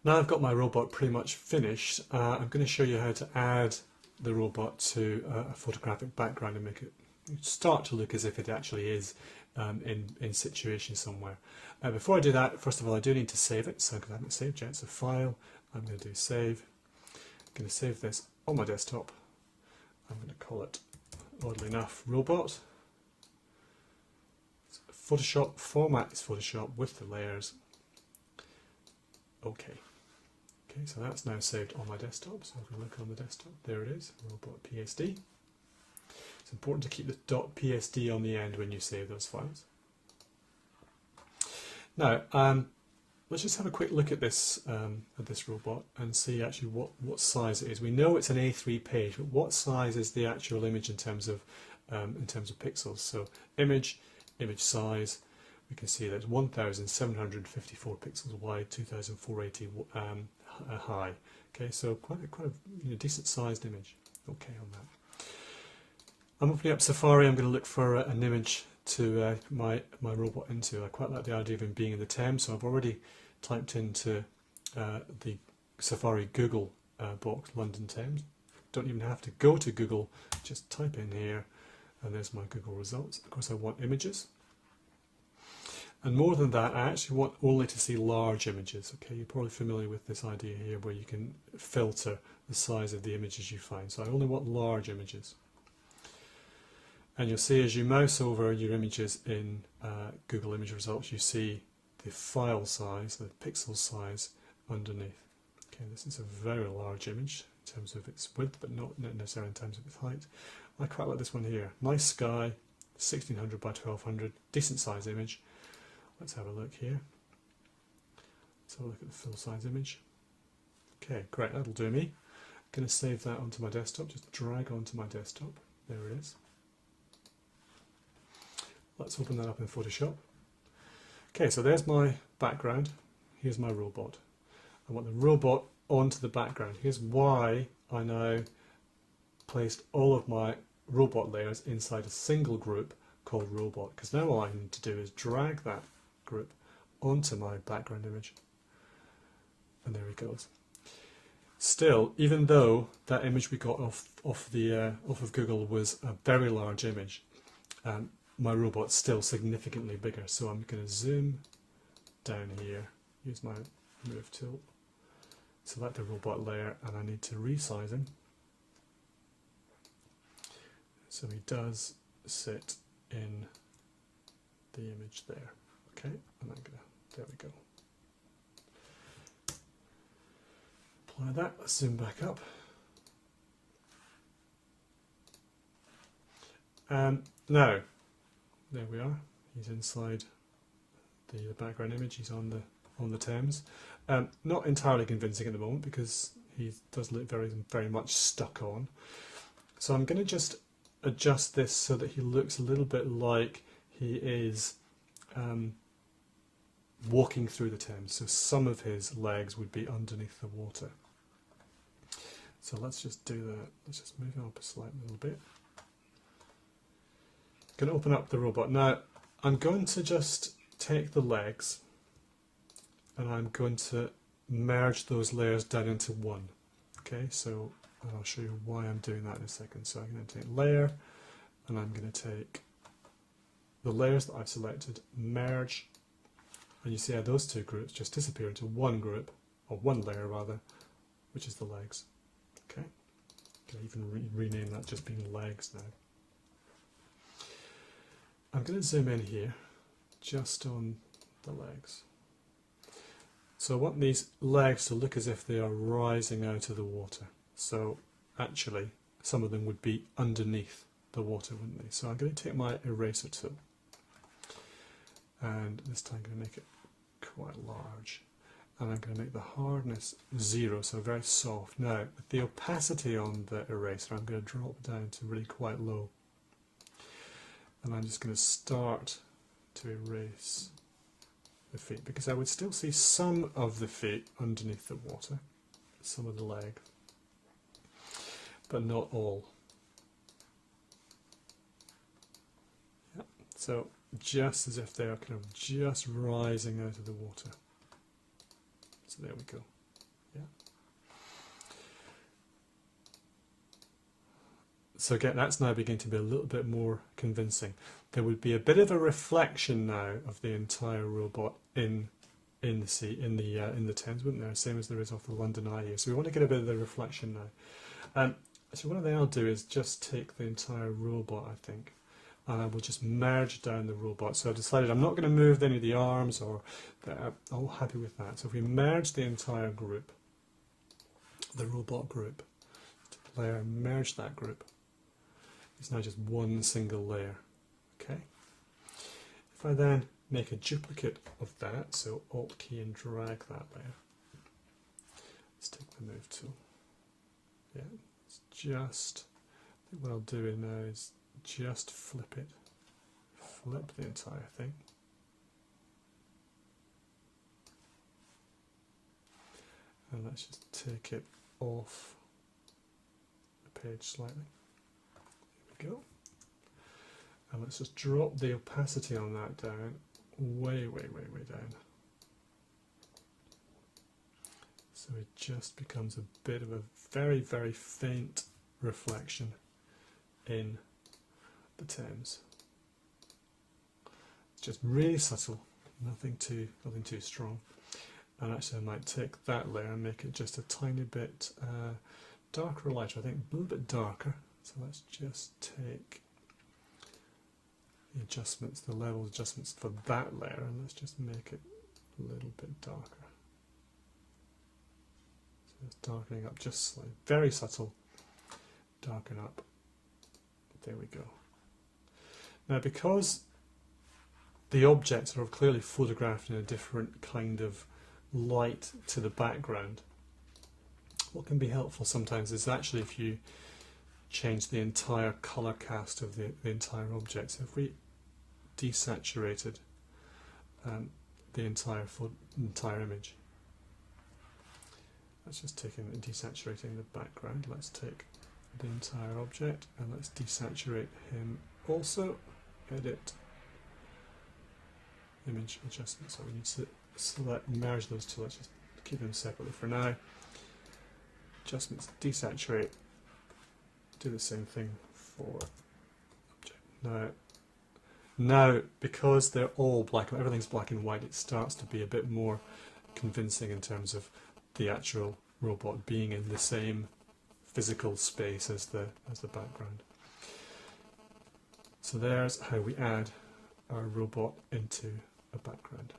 Now I've got my robot pretty much finished, I'm going to show you how to add the robot to a photographic background and make it start to look as if it actually is in situation somewhere. Before I do that, first of all I do need to save it, so I haven't saved yet, so File, I'm going to do Save. I'm going to save this on my desktop. I'm going to call it, oddly enough, Robot. Photoshop, format is Photoshop with the layers. OK. Okay, so that's now saved on my desktop, so if we look on the desktop, there it is, Robot PSD. It's important to keep the .psd on the end when you save those files. Now, let's just have a quick look at this robot and see actually what size it is. We know it's an A3 page, but what size is the actual image in terms of pixels? So image size, we can see that it's 1,754 pixels wide, 2,480 high. Okay, so quite a decent sized image. Okay, on that. I'm opening up Safari. I'm going to look for an image to my robot into. I quite like the idea of him being in the Thames, so I've already typed into the Safari Google box, London Thames. Don't even have to go to Google, just type in here, and there's my Google results. Of course, I want images. And more than that, I actually want only to see large images. Okay, you're probably familiar with this idea here where you can filter the size of the images you find. So I only want large images. And you'll see as you mouse over your images in Google Image Results, you see the file size, the pixel size underneath. Okay, this is a very large image in terms of its width, but not necessarily in terms of its height. I quite like this one here. Nice sky, 1600 by 1200, decent size image. Let's have a look here. Let's have a look at the full size image. Okay, great, that'll do me. I'm going to save that onto my desktop, just drag onto my desktop. There it is. Let's open that up in Photoshop. Okay, so there's my background. Here's my robot. I want the robot onto the background. Here's why I now placed all of my robot layers inside a single group called robot, because now all I need to do is drag that group onto my background image. And there he goes. Still, even though that image we got off of Google was a very large image, my robot's still significantly bigger, so I'm going to zoom down here, use my move tool, select the robot layer, and I need to resize him so he does sit in the image there. Okay, and I'm going to, there we go. Apply that, let's zoom back up. Now, there we are. He's inside the background image. He's on the Thames. Not entirely convincing at the moment because he does look very much stuck on. So I'm going to just adjust this so that he looks a little bit like he is walking through the Thames. So some of his legs would be underneath the water. So let's just do that. Let's just move him up a slight little bit. Going to open up the robot. Now I'm going to just take the legs and I'm going to merge those layers down into one. Okay, so I'll show you why I'm doing that in a second. So I'm going to take layer and I'm going to take the layers that I've selected, merge, and you see how those two groups just disappear into one group, or one layer rather, which is the legs. Okay, I can even rename that just being legs now. I'm going to zoom in here, just on the legs. So I want these legs to look as if they are rising out of the water. So actually, some of them would be underneath the water, wouldn't they? So I'm going to take my eraser tool, and this time I'm going to make it quite large. And I'm going to make the hardness 0, so very soft. Now, with the opacity on the eraser, I'm going to drop down to really quite low. And I'm just going to start to erase the feet, because I would still see some of the feet underneath the water, some of the leg, but not all. Yeah. So just as if they are kind of just rising out of the water. So there we go. Yeah. So again, that's now beginning to be a little bit more convincing. There would be a bit of a reflection now of the entire robot in the sea, in the Thames, wouldn't there? Same as there is off the London Eye here. So we want to get a bit of the reflection now. So one thing I'll do is just take the entire robot, I think, and I will just merge down the robot. So I've decided I'm not going to move any of the arms, or I'm all happy with that. So if we merge the entire group, the robot group, to layer, merge that group. It's now just one single layer. Okay. If I then make a duplicate of that, so Alt key and drag that layer. Let's take the move tool. Yeah, it's just, I think what I'll do now is just flip it. Flip the entire thing. And let's just take it off the page slightly. There we go. And let's just drop the opacity on that down way down. So it just becomes a bit of a very faint reflection in the Thames. It's just really subtle, nothing too strong. And actually I might take that layer and make it just a tiny bit darker or lighter, I think a little bit darker. So let's just take the adjustments, the level adjustments for that layer, and let's just make it a little bit darker. So it's darkening up just slightly, very subtle, darken up. There we go. Now because the objects are clearly photographed in a different kind of light to the background, what can be helpful sometimes is actually if you change the entire colour cast of the entire object. So if we desaturated the entire image, let's just take and desaturating the background. Let's take the entire object and let's desaturate him also. Edit image adjustment. So we need to select, merge those two. Let's just keep them separately for now. Adjustments, desaturate. Do the same thing for object. Now, because they're all black, everything's black and white, it starts to be a bit more convincing in terms of the actual robot being in the same physical space as the background. So there's how we add our robot into a background.